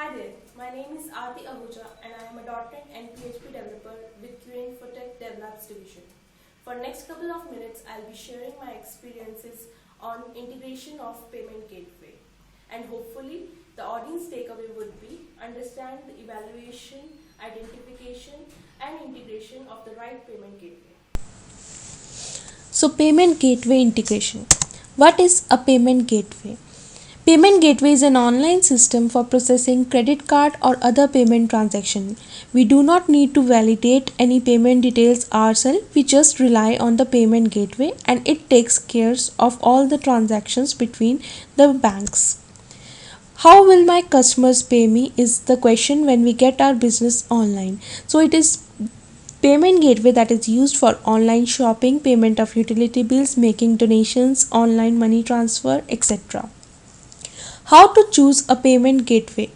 Hi there, my name is Aarti Ahuja and I am a .NET and PHP developer with QAIT Devlabs division. For next couple of minutes, I'll be sharing my experiences on integration of payment gateway. And hopefully, the audience takeaway would be understand the evaluation, identification and integration of the right payment gateway. So payment gateway integration. What is a payment gateway? Payment gateway is an online system for processing credit card or other payment transaction. We do not need to validate any payment details ourselves. We just rely on the payment gateway and it takes care of all the transactions between the banks. How will my customers pay me is the question when we get our business online. So it is payment gateway that is used for online shopping, payment of utility bills, making donations, online money transfer, etc. How to choose a payment gateway?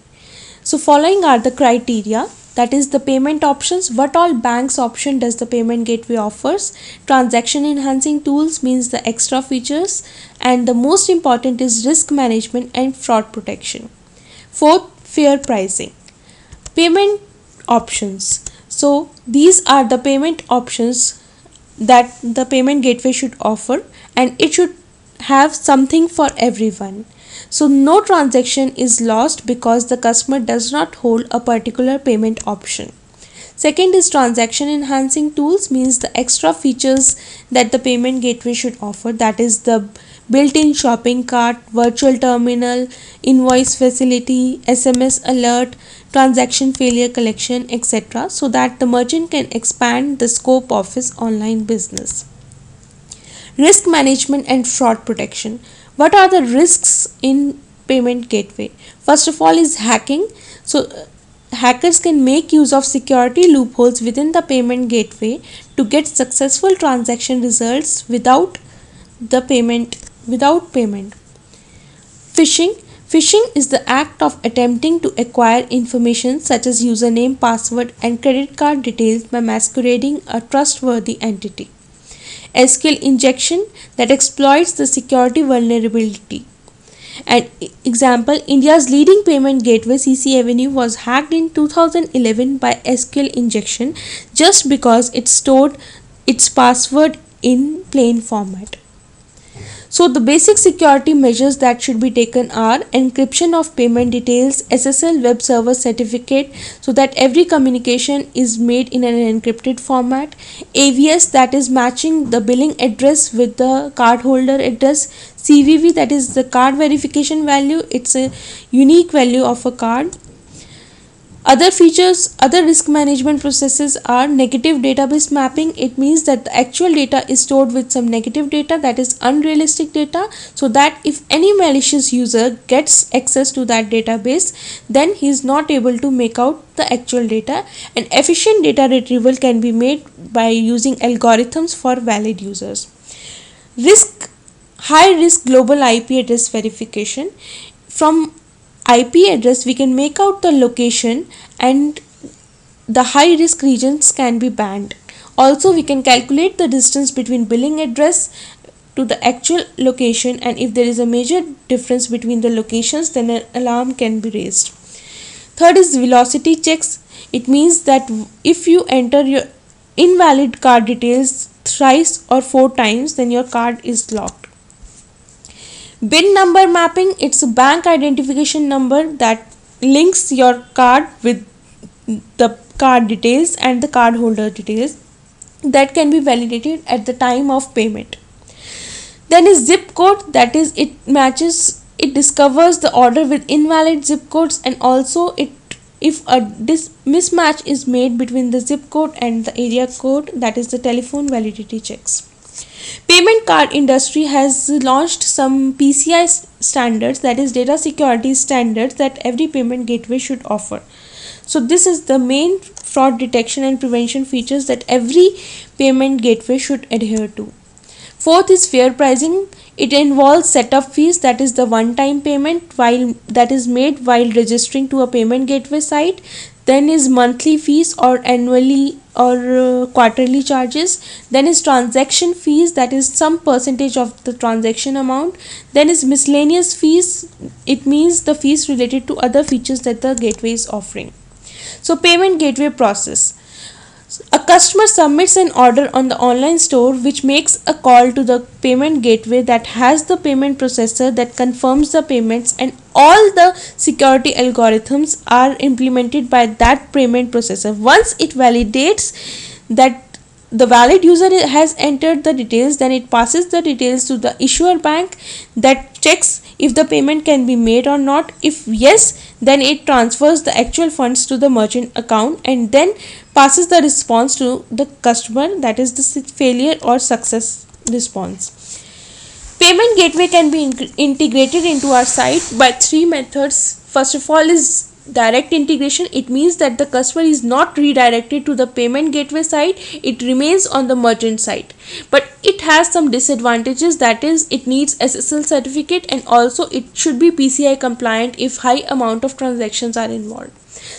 So following are the criteria, that is the payment options. What all banks option does the payment gateway offers? Transaction enhancing tools means the extra features, and the most important is risk management and fraud protection. Fourth, fair pricing. Payment options. So these are the payment options that the payment gateway should offer, and it should have something for everyone. So no transaction is lost because the customer does not hold a particular payment option. Second is transaction enhancing tools, means the extra features that the payment gateway should offer, that is the built-in shopping cart, virtual terminal, invoice facility, SMS alert, transaction failure collection, etc., so that the merchant can expand the scope of his online business. Risk management and fraud protection. What are the risks in payment gateway? First of all is hacking. So hackers can make use of security loopholes within the payment gateway to get successful transaction results without payment. Phishing. Phishing is the act of attempting to acquire information such as username, password and credit card details by masquerading a trustworthy entity. SQL injection, that exploits the security vulnerability. An example, India's leading payment gateway CC Avenue was hacked in 2011 by SQL injection just because it stored its password in plain format. So the basic security measures that should be taken are encryption of payment details, SSL web server certificate so that every communication is made in an encrypted format, AVS, that is matching the billing address with the cardholder address, CVV, that is the card verification value, it's a unique value of a card. Other features, other risk management processes are negative database mapping. It means that the actual data is stored with some negative data, that is unrealistic data, so that if any malicious user gets access to that database, then he is not able to make out the actual data. And efficient data retrieval can be made by using algorithms for valid users. High risk global IP address verification. From IP address we can make out the location and the high risk regions can be banned. Also we can calculate the distance between billing address to the actual location, and if there is a major difference between the locations then an alarm can be raised. Third is velocity checks. It means that if you enter your invalid card details thrice or 4 times, then your card is locked. BIN number mapping, it's a bank identification number that links your card with the card details and the card holder details that can be validated at the time of payment. Then is zip code, that is it discovers the order with invalid zip codes, and also if a mismatch is made between the zip code and the area code, that is the telephone validity checks. Payment card industry has launched some PCI standards, that is data security standards, that every payment gateway should offer. So this is the main fraud detection and prevention features that every payment gateway should adhere to. Fourth is fair pricing. It involves setup fees, that is the one time payment that is made while registering to a payment gateway site. Then is monthly fees or annually or quarterly charges. Then is transaction fees, that is some percentage of the transaction amount. Then is miscellaneous fees. It means the fees related to other features that the gateway is offering. So payment gateway process. A customer submits an order on the online store, which makes a call to the payment gateway that has the payment processor that confirms the payments, and all the security algorithms are implemented by that payment processor. Once it validates that the valid user has entered the details, then it passes the details to the issuer bank that checks if the payment can be made or not. If yes, then it transfers the actual funds to the merchant account and then passes the response to the customer, that is the failure or success response. Payment gateway can be integrated into our site by three methods. First of all is direct integration. It means that the customer is not redirected to the payment gateway site, it remains on the merchant site. But it has some disadvantages, that is it needs SSL certificate and also it should be PCI compliant if high amount of transactions are involved.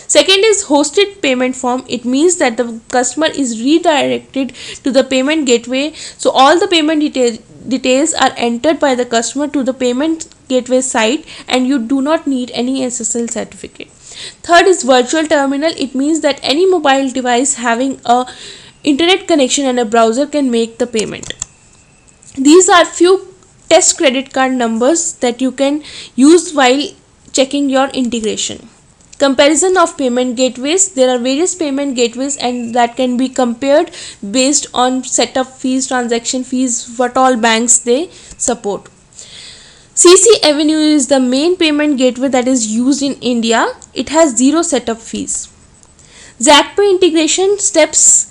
Second is hosted payment form. It means that the customer is redirected to the payment gateway, so all the payment details are entered by the customer to the payment gateway site and you do not need any SSL certificate. Third is virtual terminal. It means that any mobile device having a internet connection and a browser can make the payment. These are few test credit card numbers that you can use while checking your integration. Comparison of payment gateways. There are various payment gateways and that can be compared based on setup fees, transaction fees, what all banks they support. CC Avenue is the main payment gateway that is used in India. It has zero setup fees. ZACPay integration steps.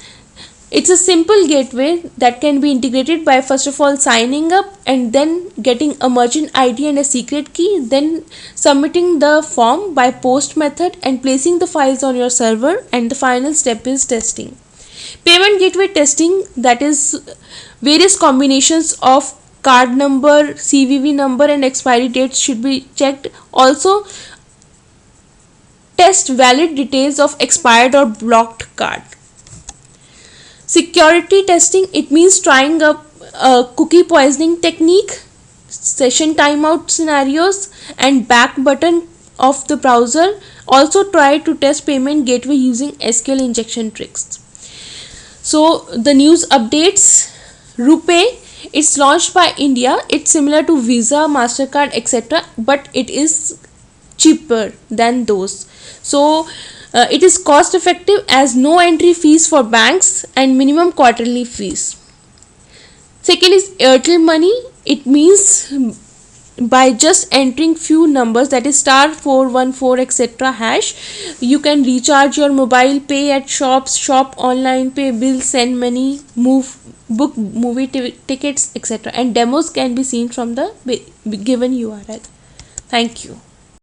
It's a simple gateway that can be integrated by first of all signing up and then getting a merchant ID and a secret key, then submitting the form by post method and placing the files on your server, and the final step is testing. Payment gateway testing, that is various combinations of card number, CVV number and expiry dates should be checked. Also test valid details of expired or blocked card. Security testing, it means trying a cookie poisoning technique, session timeout scenarios and back button of the browser. Also try to test payment gateway using SQL injection tricks. So the news updates. RuPay, it's launched by India. It's similar to Visa, MasterCard, etc. but it is cheaper than those. So it is cost effective as no entry fees for banks and minimum quarterly fees. Second is Airtel Money. It means by just entering few numbers, that is star 414 etc. hash, you can recharge your mobile, pay at shops, shop online, pay bills, send money, book movie tickets etc. and demos can be seen from the given URL. Thank you.